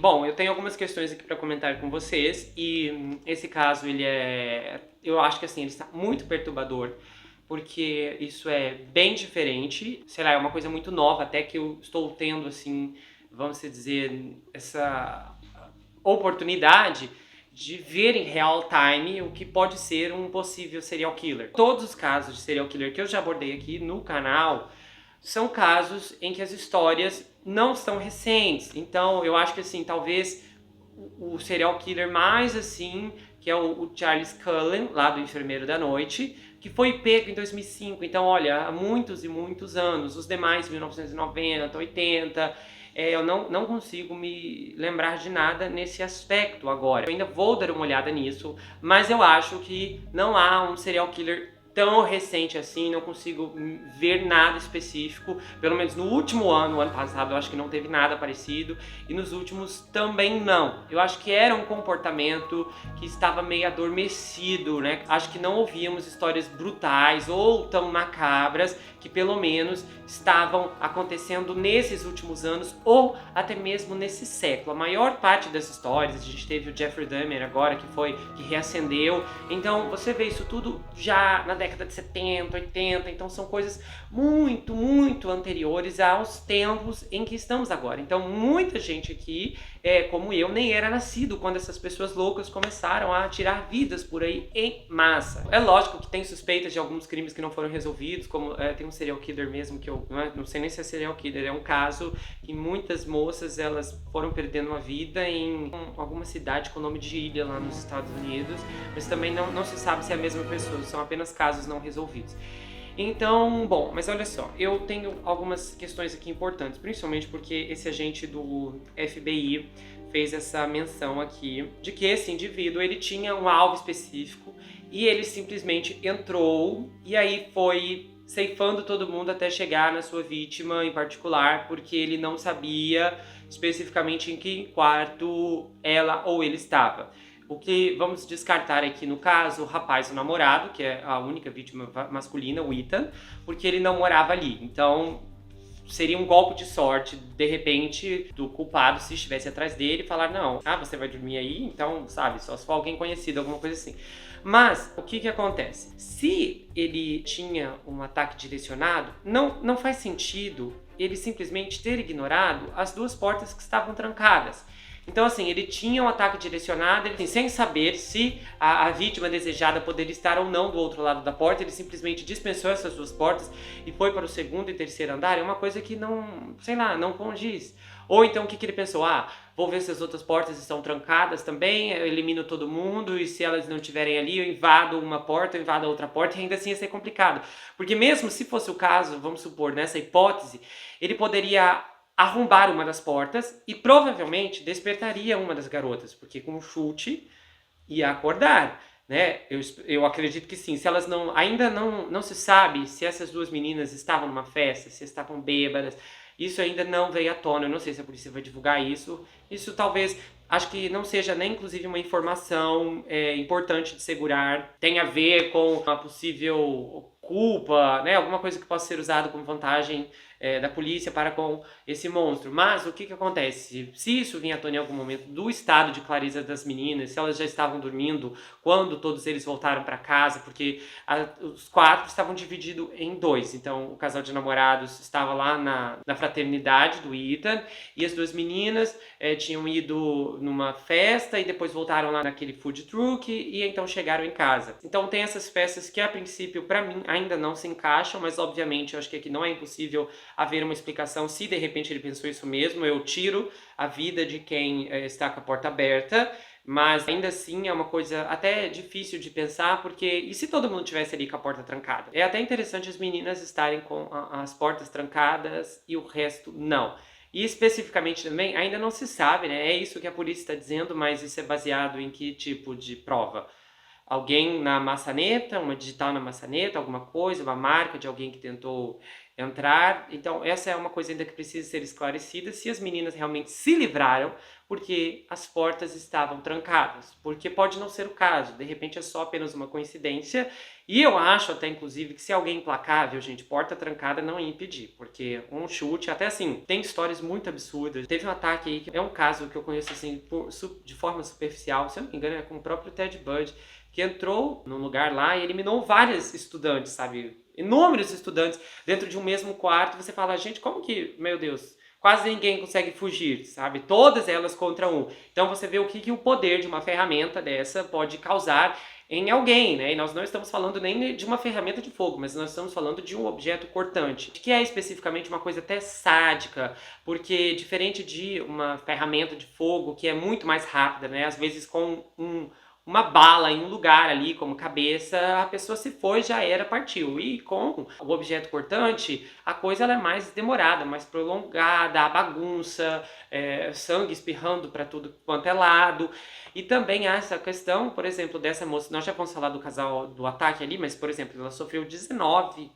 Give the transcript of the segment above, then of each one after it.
Bom, eu tenho algumas questões aqui para comentar com vocês e esse caso eu acho que assim, ele está muito perturbador, porque isso é bem diferente, sei lá, é uma coisa muito nova até que eu estou tendo assim, vamos dizer, essa oportunidade de ver em real time o que pode ser um possível serial killer. Todos os casos de serial killer que eu já abordei aqui no canal são casos em que as histórias não são recentes. Então, eu acho que assim, talvez o serial killer mais assim, que é o Charles Cullen, lá do Enfermeiro da Noite, que foi pego em 2005. Então, olha, há muitos e muitos anos. Os demais, 1990, 80. Eu não consigo me lembrar de nada nesse aspecto agora. Eu ainda vou dar uma olhada nisso, mas eu acho que não há um serial killer tão recente assim, não consigo ver nada específico, pelo menos no último ano passado eu acho que não teve nada parecido, e nos últimos também não. Eu acho que era um comportamento que estava meio adormecido, né? Acho que não ouvíamos histórias brutais ou tão macabras que pelo menos estavam acontecendo nesses últimos anos ou até mesmo nesse século. A maior parte das histórias, a gente teve o Jeffrey Dahmer agora que reacendeu, então você vê isso tudo já na década de 70, 80, então são coisas muito, muito anteriores aos tempos em que estamos agora. Então muita gente aqui, como eu, nem era nascido quando essas pessoas loucas começaram a tirar vidas por aí em massa. É lógico que tem suspeitas de alguns crimes que não foram resolvidos, como tem um serial killer mesmo que eu não sei nem se é serial killer, é um caso que muitas moças elas foram perdendo a vida em alguma cidade com nome de ilha lá nos Estados Unidos, mas também não se sabe se é a mesma pessoa, são apenas casos não resolvidos. Então, bom, mas olha só, eu tenho algumas questões aqui importantes, principalmente porque esse agente do FBI fez essa menção aqui de que esse indivíduo ele tinha um alvo específico e ele simplesmente entrou e aí foi ceifando todo mundo até chegar na sua vítima em particular, porque ele não sabia especificamente em que quarto ela ou ele estava. O que vamos descartar aqui no caso, o rapaz, o namorado, que é a única vítima masculina, o Ethan, porque ele não morava ali. Então seria um golpe de sorte, de repente, do culpado, se estivesse atrás dele, falar, não, você vai dormir aí? Então, sabe, só se for alguém conhecido, alguma coisa assim. Mas, o que acontece? Se ele tinha um ataque direcionado, não faz sentido ele simplesmente ter ignorado as duas portas que estavam trancadas. Então, assim, ele tinha um ataque direcionado, ele, sem saber se a vítima desejada poderia estar ou não do outro lado da porta, ele simplesmente dispensou essas duas portas e foi para o segundo e terceiro andar. É uma coisa que não condiz. Ou então, o que ele pensou? Vou ver se as outras portas estão trancadas também, eu elimino todo mundo e se elas não estiverem ali, eu invado uma porta, eu invado a outra porta, e ainda assim ia ser complicado. Porque mesmo se fosse o caso, vamos supor, nessa hipótese, ele poderia arrombar uma das portas e provavelmente despertaria uma das garotas, porque com um chute ia acordar, né? Eu acredito que sim. Se elas ainda não se sabe se essas duas meninas estavam numa festa, se estavam bêbadas, isso ainda não veio à tona. Eu não sei se a polícia vai divulgar isso. Isso talvez, acho que não seja nem inclusive uma informação importante de segurar. Tem a ver com uma possível culpa, né? Alguma coisa que possa ser usada como vantagem da polícia para com esse monstro. Mas o que acontece? Se isso vinha à tona em algum momento do estado de clareza das meninas, se elas já estavam dormindo quando todos eles voltaram para casa, porque os quatro estavam divididos em dois. Então o casal de namorados estava lá na fraternidade do Ethan e as duas meninas tinham ido numa festa e depois voltaram lá naquele food truck e então chegaram em casa. Então tem essas festas que a princípio para mim ainda não se encaixam, mas obviamente eu acho que aqui não é impossível haver uma explicação se de repente ele pensou isso mesmo. Eu tiro a vida de quem está com a porta aberta, mas ainda assim é uma coisa até difícil de pensar, porque e se todo mundo tivesse ali com a porta trancada? É até interessante as meninas estarem com as portas trancadas e o resto não. E especificamente também ainda não se sabe, né? É isso que a polícia está dizendo, mas isso é baseado em que tipo de prova? alguém na maçaneta, uma digital na maçaneta, alguma coisa, uma marca de alguém que tentou entrar. Então, essa é uma coisa ainda que precisa ser esclarecida, se as meninas realmente se livraram porque as portas estavam trancadas, porque pode não ser o caso, de repente é só apenas uma coincidência, e eu acho até, inclusive, que se alguém implacável, gente, porta trancada não ia impedir, porque um chute, até assim, tem histórias muito absurdas. Teve um ataque aí, que é um caso que eu conheço, assim, de forma superficial, se eu não me engano, é com o próprio Ted Bundy, que entrou num lugar lá e eliminou vários estudantes, sabe? Inúmeros estudantes dentro de um mesmo quarto. Você fala, gente, como que, meu Deus, quase ninguém consegue fugir, sabe? Todas elas contra um. Então você vê o que o poder de uma ferramenta dessa pode causar em alguém, né? E nós não estamos falando nem de uma ferramenta de fogo, mas nós estamos falando de um objeto cortante, que é especificamente uma coisa até sádica, porque diferente de uma ferramenta de fogo, que é muito mais rápida, né? Às vezes com uma bala em um lugar ali, como cabeça, a pessoa se foi, já era, partiu. E com o objeto cortante, a coisa ela é mais demorada, mais prolongada, a bagunça, sangue espirrando para tudo quanto é lado. E também há essa questão, por exemplo, dessa moça, nós já vamos falar do casal, do ataque ali, mas, por exemplo, ela sofreu 19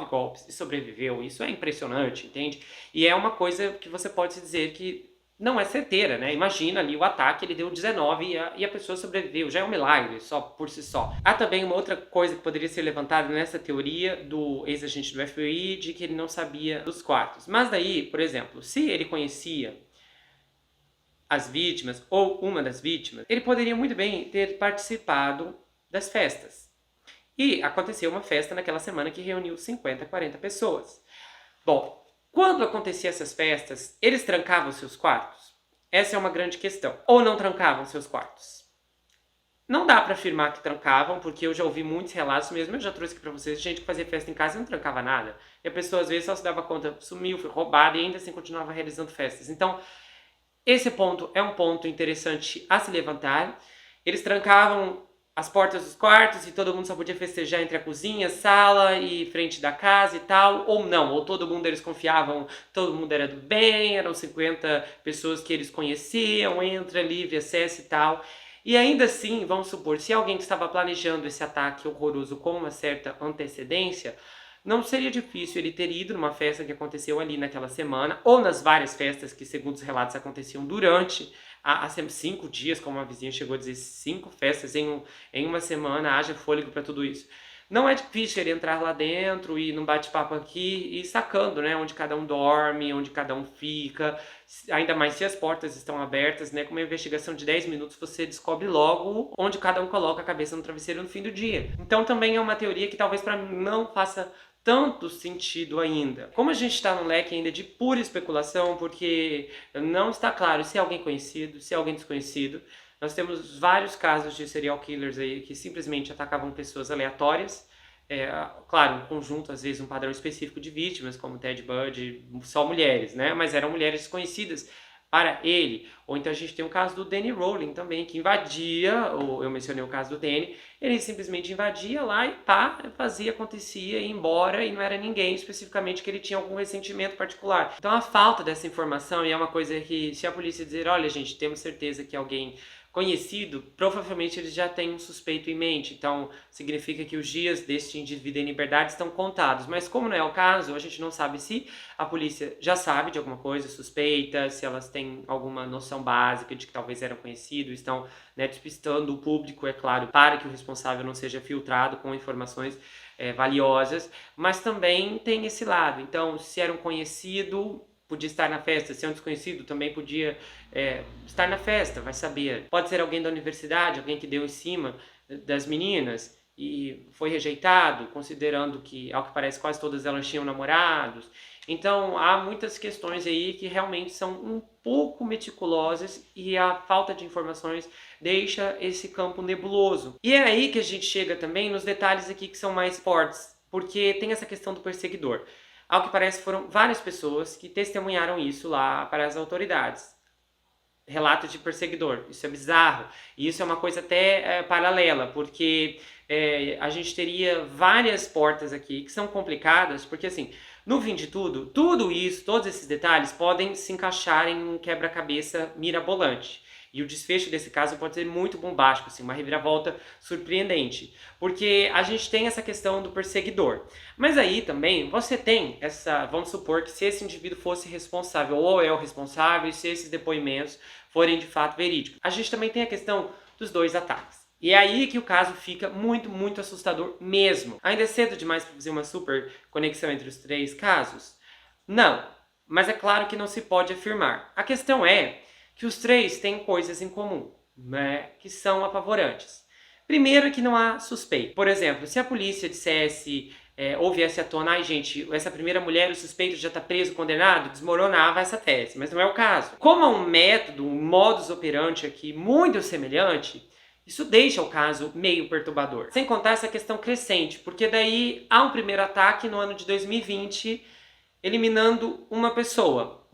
golpes e sobreviveu. Isso é impressionante, entende? E é uma coisa que você pode dizer que não é certeira, né? Imagina ali o ataque, ele deu 19 e a pessoa sobreviveu. Já é um milagre, só por si só. Há também uma outra coisa que poderia ser levantada nessa teoria do ex-agente do FBI, de que ele não sabia dos quartos. Mas daí, por exemplo, se ele conhecia as vítimas ou uma das vítimas, ele poderia muito bem ter participado das festas. E aconteceu uma festa naquela semana que reuniu 50, 40 pessoas. Bom, quando aconteciam essas festas, eles trancavam seus quartos? Essa é uma grande questão. Ou não trancavam seus quartos? Não dá pra afirmar que trancavam, porque eu já ouvi muitos relatos mesmo, eu já trouxe aqui pra vocês, gente que fazia festa em casa e não trancava nada. E a pessoa às vezes só se dava conta, sumiu, foi roubada e ainda assim continuava realizando festas. Então, esse ponto é um ponto interessante a se levantar. Eles trancavam as portas dos quartos e todo mundo só podia festejar entre a cozinha, sala e frente da casa e tal, ou não, ou todo mundo eles confiavam, todo mundo era do bem, eram 50 pessoas que eles conheciam, entra, livre, acesso e tal. E ainda assim, vamos supor, se alguém que estava planejando esse ataque horroroso com uma certa antecedência, não seria difícil ele ter ido numa festa que aconteceu ali naquela semana, ou nas várias festas que, segundo os relatos, aconteciam durante há 5 dias, como a vizinha chegou a dizer, 5 festas em uma semana, haja fôlego para tudo isso. Não é difícil ele entrar lá dentro e num bate-papo aqui e sacando, né, onde cada um dorme, onde cada um fica, ainda mais se as portas estão abertas, né, com uma investigação de 10 minutos você descobre logo onde cada um coloca a cabeça no travesseiro no fim do dia. Então também é uma teoria que talvez para mim não faça tanto sentido ainda. Como a gente está num leque ainda de pura especulação, porque não está claro se é alguém conhecido, se é alguém desconhecido, nós temos vários casos de serial killers aí que simplesmente atacavam pessoas aleatórias, claro, um conjunto, às vezes um padrão específico de vítimas, como Ted Bundy, só mulheres, né? Mas eram mulheres desconhecidas para ele. Ou então a gente tem o caso do Danny Rowling também, que invadia, ou eu mencionei o caso do Danny, ele simplesmente invadia lá e pá, fazia, acontecia, ia embora e não era ninguém especificamente que ele tinha algum ressentimento particular. Então a falta dessa informação, e é uma coisa que se a polícia dizer, olha gente, temos certeza que alguém conhecido, provavelmente eles já têm um suspeito em mente, então significa que os dias deste indivíduo em liberdade estão contados, mas como não é o caso, a gente não sabe se a polícia já sabe de alguma coisa, suspeita, se elas têm alguma noção básica de que talvez eram conhecidos, estão, né, despistando o público, é claro, para que o responsável não seja filtrado com informações valiosas, mas também tem esse lado, então se era um conhecido, podia estar na festa, se é um desconhecido também podia estar na festa, vai saber. Pode ser alguém da universidade, alguém que deu em cima das meninas e foi rejeitado, considerando que, ao que parece, quase todas elas tinham namorados. Então, há muitas questões aí que realmente são um pouco meticulosas e a falta de informações deixa esse campo nebuloso. E é aí que a gente chega também nos detalhes aqui que são mais fortes, porque tem essa questão do perseguidor. Ao que parece, foram várias pessoas que testemunharam isso lá para as autoridades. Relato de perseguidor. Isso é bizarro. E isso é uma coisa até paralela, porque a gente teria várias portas aqui que são complicadas, porque assim, no fim de tudo isso, todos esses detalhes podem se encaixar em um quebra-cabeça mirabolante. E o desfecho desse caso pode ser muito bombástico, assim, uma reviravolta surpreendente. Porque a gente tem essa questão do perseguidor. Mas aí também você tem essa, vamos supor que se esse indivíduo fosse responsável ou é o responsável e se esses depoimentos forem de fato verídicos. A gente também tem a questão dos 2 ataques. E é aí que o caso fica muito, muito assustador mesmo. Ainda é cedo demais para fazer uma super conexão entre os 3 casos? Não, mas é claro que não se pode afirmar. A questão é que os 3 têm coisas em comum, né, que são apavorantes. Primeiro que não há suspeito. Por exemplo, se a polícia dissesse ou viesse à tona, ai gente, essa primeira mulher, o suspeito já está preso, condenado, desmoronava essa tese, mas não é o caso. Como há um método, um modus operandi aqui muito semelhante, isso deixa o caso meio perturbador. Sem contar essa questão crescente, porque daí há um primeiro ataque no ano de 2020, eliminando uma pessoa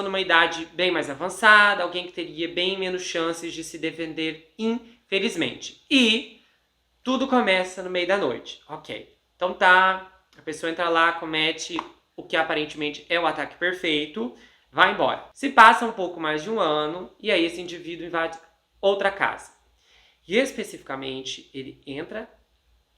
numa idade bem mais avançada, alguém que teria bem menos chances de se defender, infelizmente. E tudo começa no meio da noite. Ok, então tá, a pessoa entra lá, comete o que aparentemente é o ataque perfeito, vai embora. Se passa um pouco mais de um ano, e aí esse indivíduo invade outra casa. E especificamente, ele entra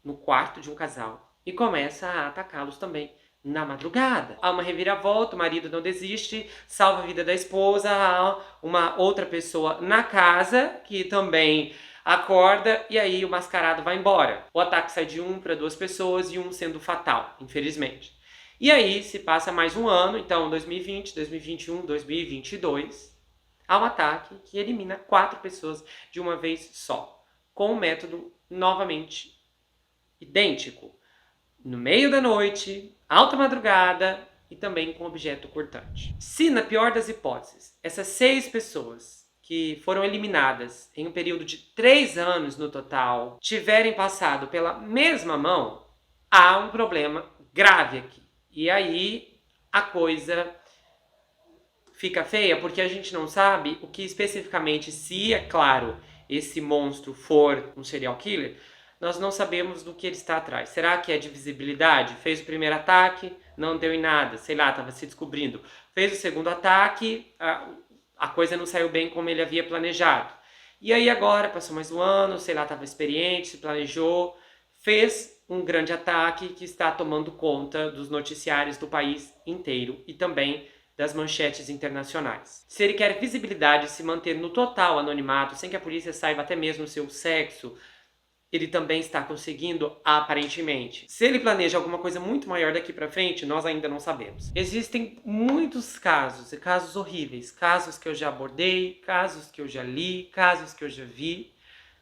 no quarto de um casal e começa a atacá-los também na madrugada. Há uma reviravolta, o marido não desiste, salva a vida da esposa, há uma outra pessoa na casa que também acorda e aí o mascarado vai embora. O ataque sai de 1 para 2 pessoas e um sendo fatal, infelizmente. E aí se passa mais um ano, então 2020, 2021, 2022, há um ataque que elimina 4 pessoas de uma vez só, com um método novamente idêntico. No meio da noite, alta madrugada e também com objeto cortante. Se, na pior das hipóteses, essas 6 pessoas que foram eliminadas em um período de 3 anos no total tiverem passado pela mesma mão, há um problema grave aqui. E aí a coisa fica feia porque a gente não sabe o que especificamente, se é claro, esse monstro for um serial killer, nós não sabemos do que ele está atrás. Será que é de visibilidade? Fez o primeiro ataque, não deu em nada, sei lá, estava se descobrindo. Fez o segundo ataque, a coisa não saiu bem como ele havia planejado. E aí agora, passou mais um ano, sei lá, estava experiente, se planejou, fez um grande ataque que está tomando conta dos noticiários do país inteiro e também das manchetes internacionais. Se ele quer visibilidade e se manter no total anonimato, sem que a polícia saiba até mesmo o seu sexo, ele também está conseguindo, aparentemente. Se ele planeja alguma coisa muito maior daqui para frente, nós ainda não sabemos. Existem muitos casos, e casos horríveis, casos que eu já abordei, casos que eu já li, casos que eu já vi,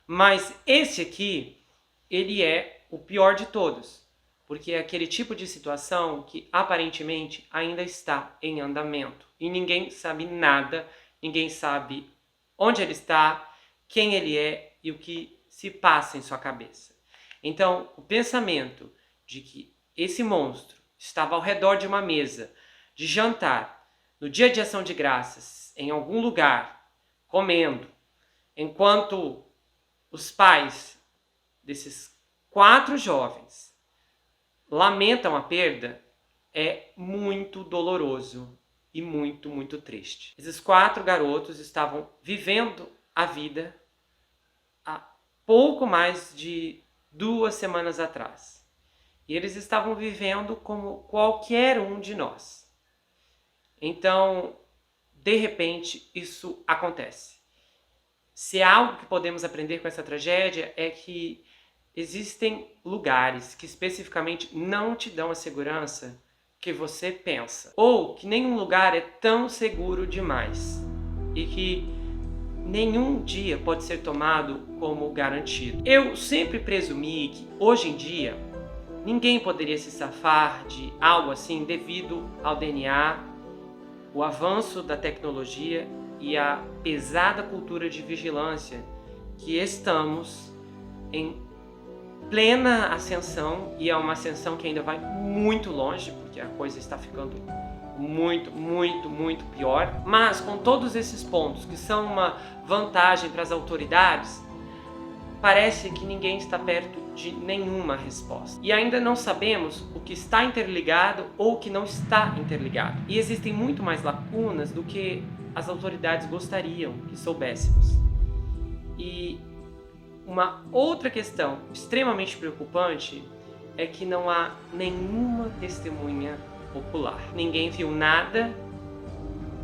mas esse aqui, ele é o pior de todos. Porque é aquele tipo de situação que aparentemente ainda está em andamento. E ninguém sabe nada, ninguém sabe onde ele está, quem ele é e o que se passa em sua cabeça. Então, o pensamento de que esse monstro estava ao redor de uma mesa de jantar, no dia de ação de graças, em algum lugar, comendo, enquanto os pais desses 4 jovens lamentam a perda, é muito doloroso e muito, muito triste. Esses 4 garotos estavam vivendo a vida há pouco mais de 2 semanas atrás. E eles estavam vivendo como qualquer um de nós. Então, de repente, isso acontece. Se há algo que podemos aprender com essa tragédia é que existem lugares que especificamente não te dão a segurança que você pensa. Ou que nenhum lugar é tão seguro demais. E que nenhum dia pode ser tomado como garantido. Eu sempre presumi que, hoje em dia, ninguém poderia se safar de algo assim devido ao DNA, o avanço da tecnologia e a pesada cultura de vigilância que estamos em plena ascensão, e é uma ascensão que ainda vai muito longe, porque a coisa está ficando muito, muito, muito pior. Mas com todos esses pontos que são uma vantagem para as autoridades, parece que ninguém está perto de nenhuma resposta. E ainda não sabemos o que está interligado ou o que não está interligado. E existem muito mais lacunas do que as autoridades gostariam que soubéssemos. E uma outra questão extremamente preocupante é que não há nenhuma testemunha ocular. Ninguém viu nada,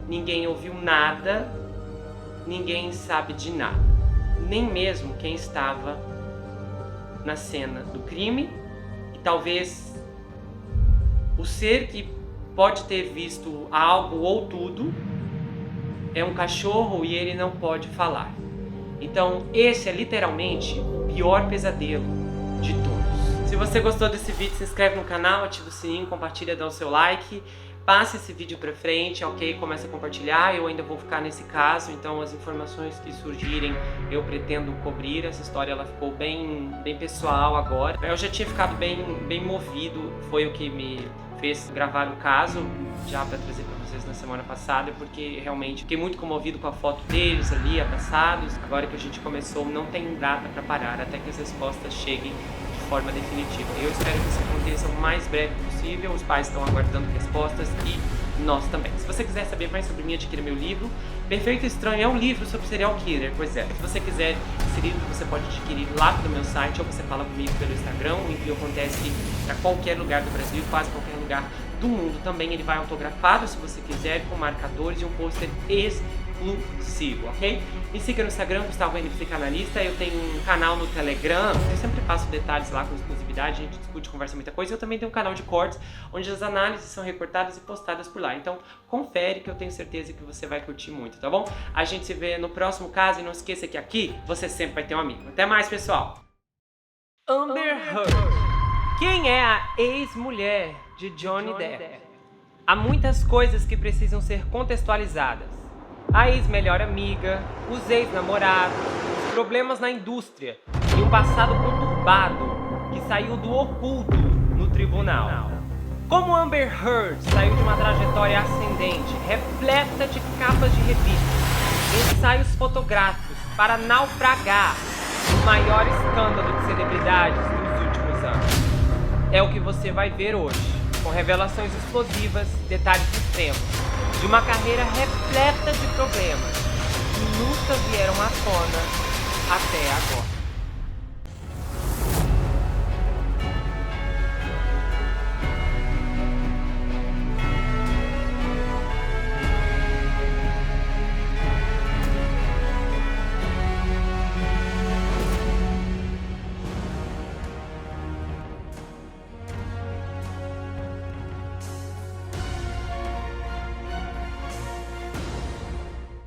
ninguém ouviu nada, ninguém sabe de nada. Nem mesmo quem estava na cena do crime, e talvez o ser que pode ter visto algo ou tudo é um cachorro e ele não pode falar. Então esse é literalmente o pior pesadelo de todos. Se você gostou desse vídeo, se inscreve no canal, ativa o sininho, compartilha, dá o seu like. Passe esse vídeo pra frente, ok? Comece a compartilhar, eu ainda vou ficar nesse caso, então as informações que surgirem eu pretendo cobrir. Essa história ela ficou bem pessoal agora. Eu já tinha ficado bem movido, foi o que me fez gravar o caso, já pra trazer pra vocês na semana passada, porque realmente fiquei muito comovido com a foto deles ali, abraçados. Agora que a gente começou, não tem data pra parar, até que as respostas cheguem de forma definitiva. Eu espero que isso aconteça o mais breve possível, os pais estão aguardando respostas e nós também. Se você quiser saber mais sobre mim, adquira meu livro. Perfeito Estranho é um livro sobre serial killer, pois é. Se você quiser esse livro, você pode adquirir lá no meu site ou você fala comigo pelo Instagram. O envio acontece para qualquer lugar do Brasil, quase qualquer lugar do mundo. Também ele vai autografado, se você quiser, com marcadores e um pôster exclusivo, ok? Me siga no Instagram, Gustavo N Psicanalista. Eu tenho um canal no Telegram, eu sempre passo detalhes lá com exclusividade, a gente discute, conversa muita coisa. Eu também tenho um canal de cortes, onde as análises são recortadas e postadas por lá. Então, confere que eu tenho certeza que você vai curtir muito, tá bom? A gente se vê no próximo caso e não esqueça que aqui você sempre vai ter um amigo. Até mais, pessoal! Amber Heard. Quem é a ex-mulher de Johnny Depp? Há muitas coisas que precisam ser contextualizadas. A ex-melhor amiga, os ex-namorados, os problemas na indústria e um passado conturbado que saiu do oculto no tribunal. Como Amber Heard saiu de uma trajetória ascendente, repleta de capas de revistas, ensaios fotográficos para naufragar no maior escândalo de celebridades dos últimos anos. É o que você vai ver hoje, com revelações explosivas, detalhes extremos, de uma carreira repleta de problemas que nunca vieram à tona até agora.